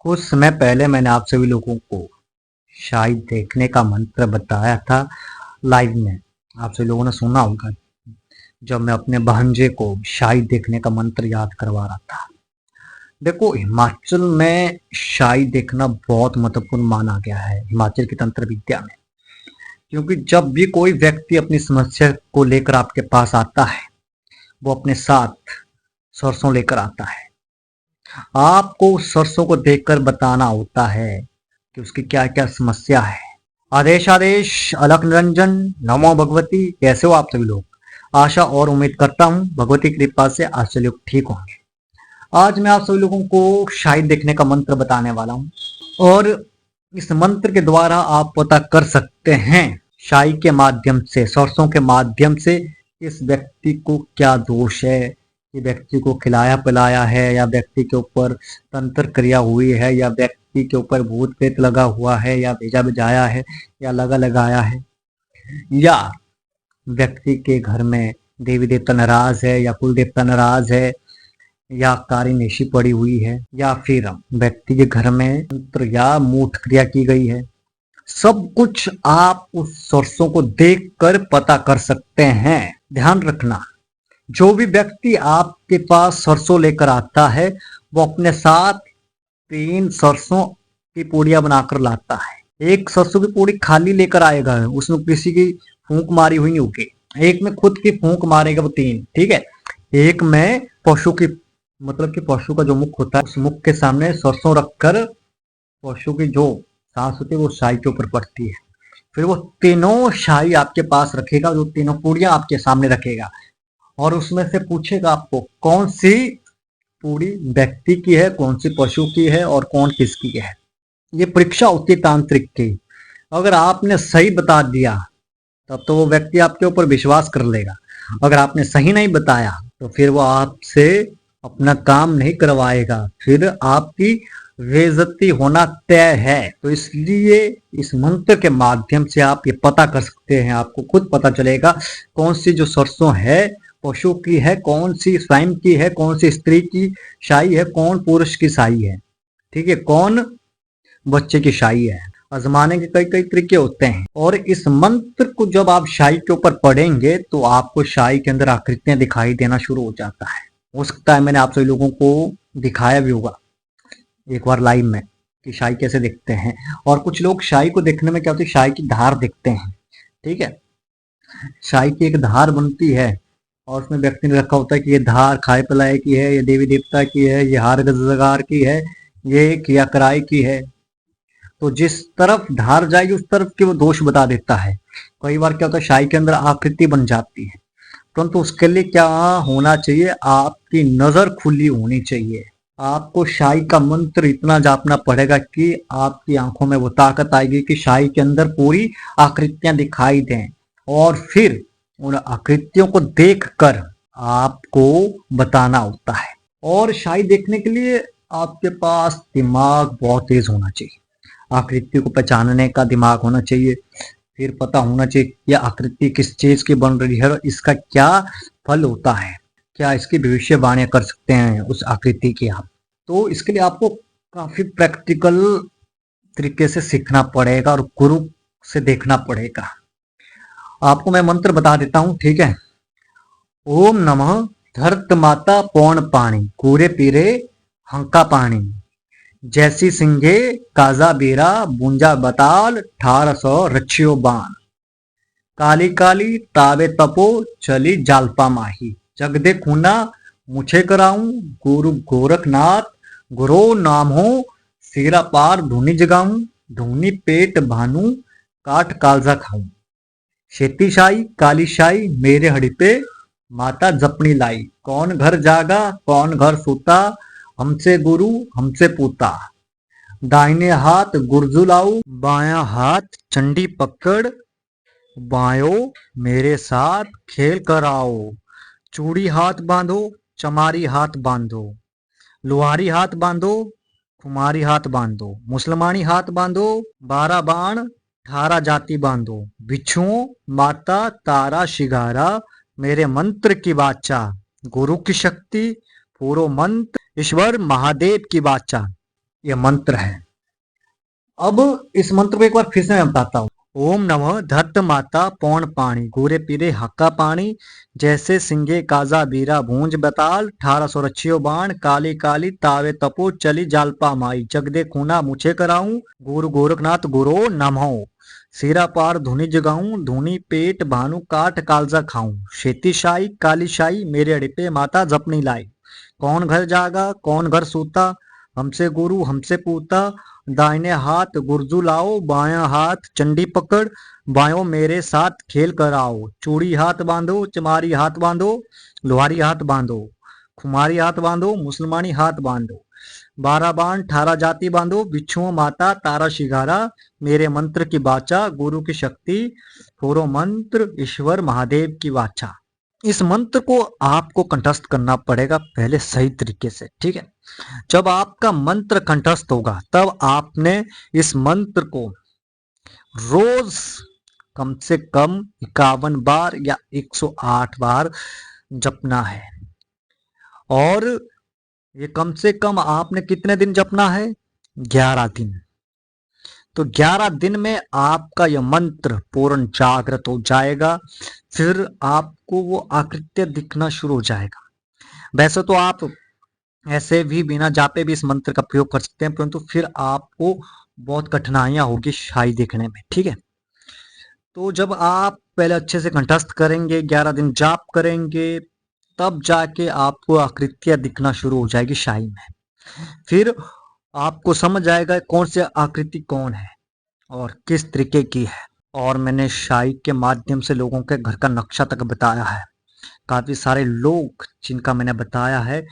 कुछ समय पहले मैंने आप सभी लोगों को शायद देखने का मंत्र बताया था लाइव में। आप सभी लोगों ने सुना होगा जब मैं अपने भांजे को शायद देखने का मंत्र याद करवा रहा था। देखो, हिमाचल में शायद देखना बहुत महत्वपूर्ण माना गया है हिमाचल की तंत्र विद्या में, क्योंकि जब भी कोई व्यक्ति अपनी समस्या को लेकर आपके पास आता है वो अपने साथ सरसों लेकर आता है। आपको उस सरसों को देखकर बताना होता है कि उसकी क्या क्या समस्या है। आदेश आदेश अलख निरंजन नमो भगवती। कैसे हो आप सभी लोग? आशा और उम्मीद करता हूँ भगवती की कृपा से आप सभी लोग ठीक होंगे। आज मैं आप सभी लोगों को शायद देखने का मंत्र बताने वाला हूँ और इस मंत्र के द्वारा आप पता कर सकते हैं शाही के माध्यम से, सरसों के माध्यम से, इस व्यक्ति को क्या दोष है, ये व्यक्ति को खिलाया पिलाया है या व्यक्ति के ऊपर तंत्र क्रिया हुई है या व्यक्ति के ऊपर भूत प्रेत लगा हुआ है या भेजा भिजाया है या लगा लगाया है या व्यक्ति के घर में देवी देवता नाराज है या कुल देवता नाराज है या कारी नेशी पड़ी हुई है या फिर व्यक्ति के घर में तंत्र या मूठ क्रिया की गई है। सब कुछ आप उस सरसों को देखकर पता कर सकते हैं। ध्यान रखना, जो भी व्यक्ति आपके पास सरसों लेकर आता है वो अपने साथ 3 सरसों की पूड़ियां बनाकर लाता है। एक सरसों की पूड़ी खाली लेकर आएगा, उसमें किसी की फूंक मारी हुई नहीं होगी। एक में खुद की फूंक मारेगा वो 3, ठीक है। एक में पशु की, मतलब कि पशु का जो मुख होता है उस मुख के सामने सरसों रखकर पशु की जो सांस होती है वो शाही के ऊपर पड़ती है। फिर वो तीनों शाही आपके पास रखेगा, जो तीनों पूड़ियां आपके सामने रखेगा और उसमें से पूछेगा आपको कौन सी पूड़ी व्यक्ति की है, कौन सी पशु की है और कौन किसकी है। ये परीक्षा होती है तांत्रिक की। अगर आपने सही बता दिया तब तो वो व्यक्ति आपके ऊपर विश्वास कर लेगा। अगर आपने सही नहीं बताया तो फिर वो आपसे अपना काम नहीं करवाएगा, फिर आपकी बेइज्जती होना तय है। तो इसलिए इस मंत्र के माध्यम से आप ये पता कर सकते हैं, आपको खुद पता चलेगा कौन सी जो सरसों है पशु की है, कौन सी स्वयं की है, कौन सी स्त्री की शाही है, कौन पुरुष की शाही है, ठीक है, कौन बच्चे की शाही है। आजमाने के कई कई तरीके होते हैं और इस मंत्र को जब आप शाही के ऊपर पढ़ेंगे तो आपको शाही के अंदर आकृतियां दिखाई देना शुरू हो जाता है। हो सकता है मैंने आप सभी लोगों को दिखाया भी होगा एक बार लाइव में कि शाही कैसे दिखते हैं। और कुछ लोग शाही को देखने में क्या होती है, शाही की धार दिखते हैं, ठीक है। शाही की एक धार बनती है और उसमें व्यक्ति ने रखा होता है कि ये धार खाए पिलाए की है, ये देवी देवता की है, ये हार गजगार की है, ये किया कराई की है। तो जिस तरफ धार जाएगी उस तरफ के वो दोष बता देता है। कई बार क्या होता है शाही के अंदर आकृति बन जाती है, परंतु उसके लिए क्या होना चाहिए, आपकी नजर खुली होनी चाहिए। आपको शाही का मंत्र इतना जापना पड़ेगा कि आपकी आंखों में वो ताकत आएगी कि शाही के अंदर पूरी आकृतियां दिखाई दें और फिर उन आकृतियों को देखकर आपको बताना होता है। और शाही देखने के लिए आपके पास दिमाग बहुत तेज होना चाहिए, आकृति को पहचानने का दिमाग होना चाहिए, फिर पता होना चाहिए यह आकृति किस चीज की बन रही है और इसका क्या फल होता है, क्या इसकी भविष्यवाणी कर सकते हैं उस आकृति की आप। तो इसके लिए आपको काफी प्रैक्टिकल तरीके से सीखना पड़ेगा और गुरु से देखना पड़ेगा। आपको मैं मंत्र बता देता हूं, ठीक है। ओम नमः धरत माता पौन पाणी कूरे पीरे हंका पाणी जैसी सिंगे काजा बेरा बुंजा बताल 1800 रक्षियो बान काली काली तावे तपो चली जालपा माही जगदे खूना मुझे कराऊं गुरु गोरखनाथ गुरो नाम हो सिरा पार धुनी जगाऊं धुनी पेट भानु काट कालजा खाऊं शेती शाही काली शाही मेरे हड़ी पे माता जपनी लाई कौन घर जागा कौन घर सूता हमसे गुरु हमसे पूता दाहिने हाथ गुरजू लाऊ बाया हाथ चंडी पकड़ बायो मेरे साथ खेल कर आओ चूड़ी हाथ बांधो चमारी हाथ बांधो लुहारी हाथ बांधो कुमारी हाथ बांधो मुसलमानी हाथ बांधो 12 बाण 18 जाति बांधो बिच्छुओं माता तारा शिगारा मेरे मंत्र की बाचा गुरु की शक्ति पूरो मंत्र ईश्वर महादेव की बाचा ये मंत्र है। अब इस मंत्र को एक बार फिर से मैं बताता हूँ। ओम नमः धरत माता पौन पाणी गोरे पीरे हक्का पाणी जैसे सिंगे काजा बीरा भूंज बताल 1800 रच्छियो बाण काली काली तावे तपो चली जालपा माई जगदे खूना मुझे कराऊं गुरु गोरखनाथ गुरो नमो सिरा पार धुनी जगाऊं धुनी पेट भानु काट कालजा खाऊं शेती शाही काली शाही मेरे अड़िपे माता जपनी लाई कौन घर जागा कौन घर सूता हमसे गुरु हमसे पूता दाहिने हाथ गुरजू लाओ बायां हाथ चंडी पकड़ बायों मेरे साथ खेल कर आओ चूड़ी हाथ बांधो चमारी हाथ बांधो लोहारी हाथ बांधो खुमारी हाथ बांधो मुसलमानी हाथ बांधो 12 बाण 18 जाति बांधो बिच्छुओं माता तारा शिगारा मेरे मंत्र की बाचा गुरु की शक्ति फोरो मंत्र ईश्वर महादेव की वाचा। इस मंत्र को आपको कंठस्थ करना पड़ेगा पहले सही तरीके से, ठीक है। जब आपका मंत्र कंठस्थ होगा तब आपने इस मंत्र को रोज कम से कम 51 बार या 108 बार जपना है। और ये कम से कम आपने कितने दिन जपना है? 11 दिन। तो 11 दिन में आपका यह मंत्र पूर्ण जागृत हो जाएगा, फिर आपको वो आकृत्य दिखना शुरू हो जाएगा। वैसे तो आप ऐसे भी बिना जापे भी इस मंत्र का प्रयोग कर सकते हैं, परंतु फिर आपको बहुत कठिनाइयां होगी शाही देखने में, ठीक है। तो जब आप पहले अच्छे से कंठस्थ करेंगे, 11 दिन जाप करेंगे, तब जाके आपको आकृतियां दिखना शुरू हो जाएगी शाही में। फिर आपको समझ आएगा कौन सी आकृति कौन है और किस तरीके की है। और मैंने शाही के माध्यम से लोगों के घर का नक्शा तक बताया है। काफी सारे लोग जिनका मैंने बताया है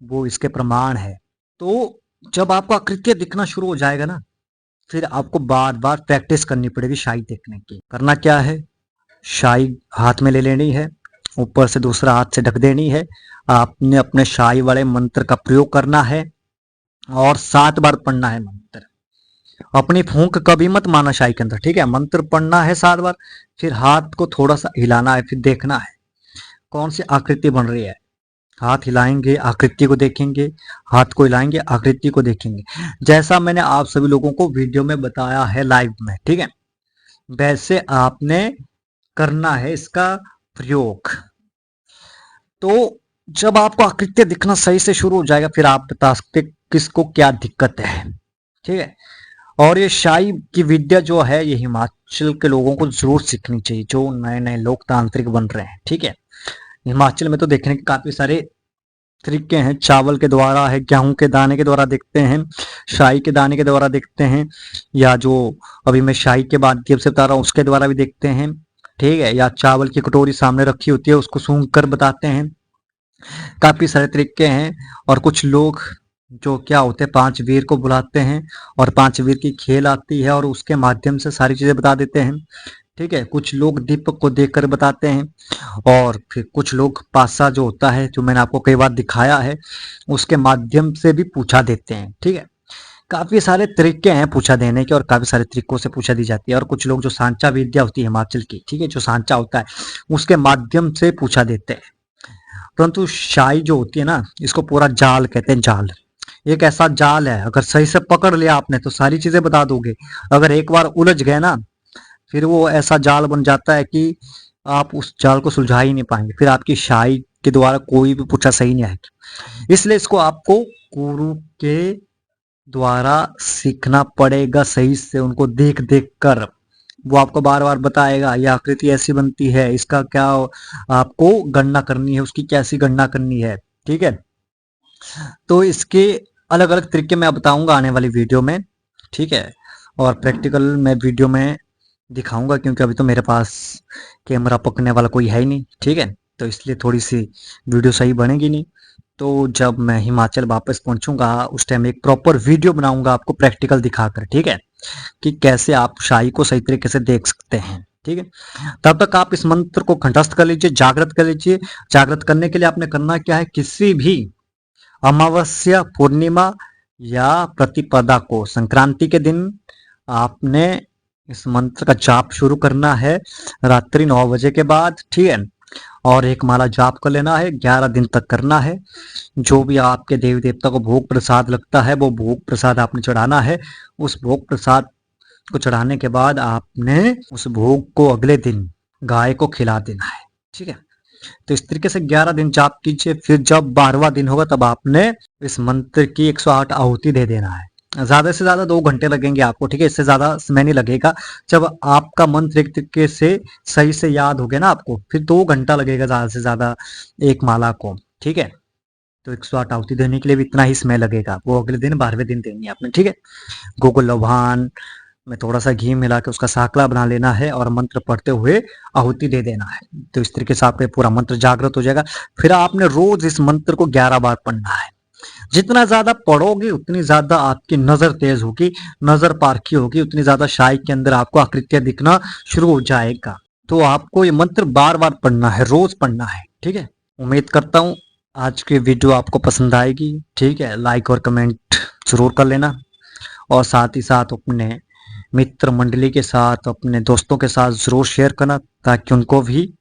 वो इसके प्रमाण है। तो जब आपको आकृतियां दिखना शुरू हो जाएगा ना, फिर आपको बार बार प्रैक्टिस करनी पड़ेगी शाही देखने की। करना क्या है, शाही हाथ में ले लेनी है, ऊपर से दूसरा हाथ से ढक देनी है। आपने अपने शाही वाले मंत्र का प्रयोग करना है और 7 बार पढ़ना है मंत्र। अपनी फूंक कभी मत माना शाही के अंदर, ठीक है। मंत्र पढ़ना है 7 बार, फिर हाथ को थोड़ा सा हिलाना है, फिर देखना है कौन सी आकृति बन रही है। हाथ हिलाएंगे, आकृति को देखेंगे, हाथ को हिलाएंगे, आकृति को देखेंगे, जैसा मैंने आप सभी लोगों को वीडियो में बताया है लाइव में, ठीक है। वैसे आपने करना है इसका प्रयोग। तो जब आपको आकृति दिखना सही से शुरू हो जाएगा, फिर आप बता सकते किसको क्या दिक्कत है, ठीक है। और ये शाही की विद्या जो है ये हिमाचल के लोगों को जरूर सीखनी चाहिए, जो नए नए लोकतांत्रिक बन रहे हैं, ठीक है। हिमाचल में तो देखने के काफी सारे तरीके हैं, चावल के द्वारा है, गेहूं के दाने के द्वारा देखते हैं, शाही के दाने के द्वारा देखते हैं, या जो अभी मैं शाही के माध्यम से बता रहा हूँ उसके द्वारा भी देखते हैं, ठीक है। या चावल की कटोरी सामने रखी होती है उसको सूंघ कर बताते हैं। काफी सारे तरीके हैं। और कुछ लोग जो क्या होते हैं 5 वीर को बुलाते हैं और 5 वीर की खेल आती है और उसके माध्यम से सारी चीजें बता देते हैं, ठीक है। कुछ लोग दीपक को देखकर बताते हैं और फिर कुछ लोग पासा जो होता है जो मैंने आपको कई बार दिखाया है उसके माध्यम से भी पूछा देते हैं, ठीक है। काफी सारे तरीके हैं पूछा देने के और काफी सारे तरीकों से पूछा दी जाती है। और कुछ लोग जो सांचा विद्या होती है हिमाचल की, ठीक है, जो सांचा होता है उसके माध्यम से पूछा देते हैं। परंतु शाही जो होती है ना, इसको पूरा जाल कहते हैं, जाल। एक ऐसा जाल है, अगर सही से पकड़ लिया आपने तो सारी चीजें बता दोगे, अगर एक बार उलझ गए ना फिर वो ऐसा जाल बन जाता है कि आप उस जाल को सुलझा ही नहीं पाएंगे, फिर आपकी शाही के द्वारा कोई भी पूछा सही नहीं आएगी। इसलिए इसको आपको गुरु के द्वारा सीखना पड़ेगा सही से, उनको देख देख कर। वो आपको बार बार बताएगा ये आकृति ऐसी बनती है, इसका क्या आपको गणना करनी है, उसकी कैसी गणना करनी है, ठीक है। तो इसके अलग अलग तरीके मैं बताऊंगा आने वाली वीडियो में, ठीक है। और प्रैक्टिकल मैं वीडियो में दिखाऊंगा, क्योंकि अभी तो मेरे पास कैमरा पकड़ने वाला कोई है ही नहीं, ठीक है। तो इसलिए थोड़ी सी वीडियो सही बनेगी नहीं। तो जब मैं हिमाचल वापस पहुंचूंगा उस टाइम एक प्रॉपर वीडियो बनाऊंगा आपको प्रैक्टिकल दिखाकर, ठीक है, कि कैसे आप शाही को सही तरीके से देख सकते हैं, ठीक है। तब तक आप इस मंत्र को कंठस्थ कर लीजिए, जागृत कर लीजिए। जागृत करने के लिए आपने करना क्या है, किसी भी अमावस्या, पूर्णिमा या प्रतिपदा को, संक्रांति के दिन आपने इस मंत्र का जाप शुरू करना है रात्रि 9 बजे के बाद, ठीक है। और एक माला जाप कर लेना है, 11 दिन तक करना है। जो भी आपके देवी देवता को भोग प्रसाद लगता है वो भोग प्रसाद आपने चढ़ाना है। उस भोग प्रसाद को चढ़ाने के बाद आपने उस भोग को अगले दिन गाय को खिला देना है। ठीक है, तो इस तरीके से 11 दिन जाप कीजिए। फिर जब 12वां दिन होगा तब आपने इस मंत्र की 108 आहुति दे देना है। ज्यादा से ज्यादा 2 घंटे लगेंगे आपको, ठीक है, इससे ज्यादा समय नहीं लगेगा। जब आपका मंत्र एक तरीके से सही से याद हो गया ना आपको, फिर 2 घंटा लगेगा ज्यादा से ज्यादा एक माला को। ठीक है, तो 108 आहुति देने के लिए भी इतना ही समय लगेगा। वो अगले दिन 12वें दिन देनी है आपने। ठीक है, गोकुल लौभान में थोड़ा सा घी मिला के उसका साकला बना लेना है और मंत्र पढ़ते हुए आहुति दे देना है। तो इस तरीके से आपका पूरा मंत्र जागृत हो जाएगा। फिर आपने रोज इस मंत्र को 11 बार पढ़ना है। जितना ज्यादा पढ़ोगे उतनी ज्यादा आपकी नजर तेज होगी, नजर पारखी होगी, उतनी ज्यादा शाही के अंदर आपको आकृतियां दिखना शुरू हो जाएगा। तो आपको ये मंत्र बार बार पढ़ना है, रोज पढ़ना है। ठीक है, उम्मीद करता हूँ आज की वीडियो आपको पसंद आएगी। ठीक है, लाइक और कमेंट जरूर कर लेना और साथ ही साथ अपने मित्र मंडली के साथ, अपने दोस्तों के साथ जरूर शेयर करना ताकि उनको भी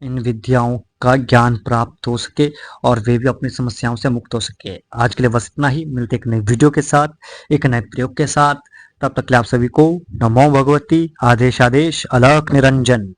इन विद्याओं का ज्ञान प्राप्त हो सके और वे भी अपनी समस्याओं से मुक्त हो सके। आज के लिए बस इतना ही। मिलते एक नई वीडियो के साथ, एक नए प्रयोग के साथ। तब तक के लिए आप सभी को नमो भगवती। आदेश आदेश अलख निरंजन।